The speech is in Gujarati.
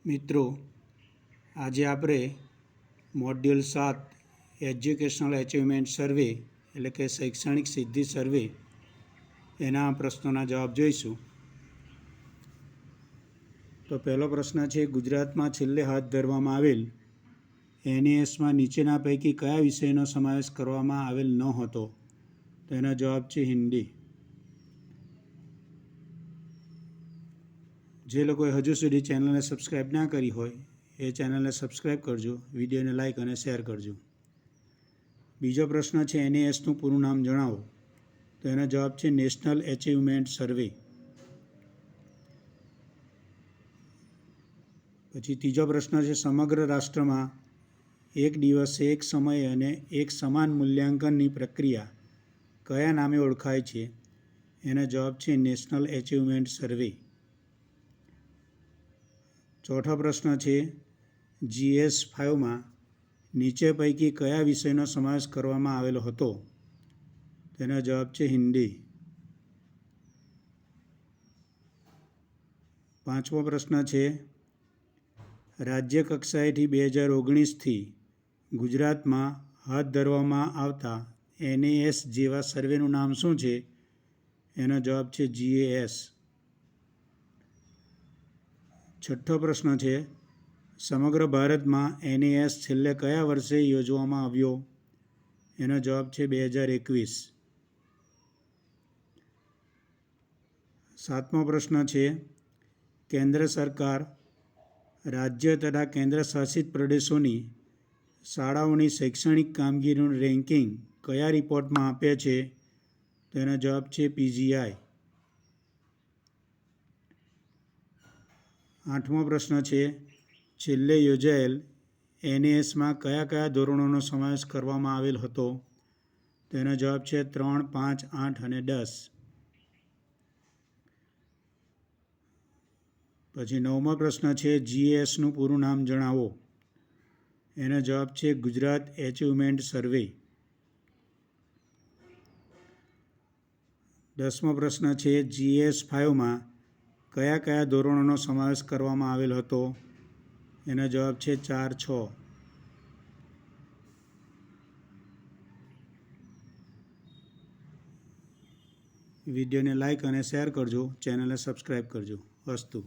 મિત્રો, આજે આપણે મોડ્યુલ 7 એજ્યુકેશનલ એચિવમેન્ટ સર્વે એટલે કે શૈક્ષણિક સિદ્ધિ સર્વે એના પ્રશ્નોના જવાબ જોઈશું. તો પહેલો પ્રશ્ન છે, ગુજરાતમાં છેલ્લે હાથ ધરવામાં આવેલ NASમાં નીચેના પૈકી કયા વિષયનો સમાવેશ કરવામાં આવેલ ન હતો? તો એનો જવાબ છે હિન્દી. જે લોકોએ હજુ સુધી ચેનલને સબસ્ક્રાઈબ ના કરી હોય એ ચેનલને સબસ્ક્રાઈબ કરજો, વિડીયોને લાઇક અને શેર કરજો. બીજો પ્રશ્ન છે, NASનું પૂરું નામ જણાવો. તો એનો જવાબ છે નેશનલ એચિવમેન્ટ સર્વે. પછી ત્રીજો પ્રશ્ન છે, સમગ્ર રાષ્ટ્રમાં એક દિવસે એક સમયે અને એક સમાન મૂલ્યાંકનની પ્રક્રિયા કયા નામે ઓળખાય છે? એનો જવાબ છે નેશનલ એચિવમેન્ટ સર્વે. ચોથો પ્રશ્ન છે, GS5માં નીચે પૈકી કયા વિષયનો સમાવેશ કરવામાં આવેલો હતો? તેનો જવાબ છે હિન્દી. પાંચમો પ્રશ્ન છે, રાજ્ય કક્ષાએથી 2019થી ગુજરાતમાં હાથ ધરવામાં આવતા NAS જેવા સર્વેનું નામ શું છે? એનો જવાબ છે GAS. છઠ્ઠો પ્રશ્ન છે, સમગ્ર ભારતમાં NAS છેલ્લે કયા વર્ષે યોજવામાં આવ્યો? એનો જવાબ છે 2021. સાતમો પ્રશ્ન છે, કેન્દ્ર સરકાર રાજ્ય તથા કેન્દ્ર શાસિત પ્રદેશોની શાળાઓની શૈક્ષણિક કામગીરીનું રેન્કિંગ કયા રિપોર્ટમાં આપે છે? તેનો જવાબ છે PGI. આઠમો પ્રશ્ન છે, છેલ્લે યોજાયેલ NASમાં કયા કયા ધોરણોનો સમાવેશ કરવામાં આવેલ હતો? તેનો જવાબ છે 3, 5, 8 અને 10. પછી નવમો પ્રશ્ન છે, GASનું પૂરું નામ જણાવો. એનો જવાબ છે ગુજરાત એચિવમેન્ટ સર્વે. 10મો પ્રશ્ન છે, GS5માં કયા કયા ધોરણોનો સમાવેશ કરવામાં આવેલ હતો? એનો જવાબ છે 4, 6. વિડીયોને લાઇક અને શેર કરજો, ચેનલને સબસ્ક્રાઈબ કરજો. અસ્તુ.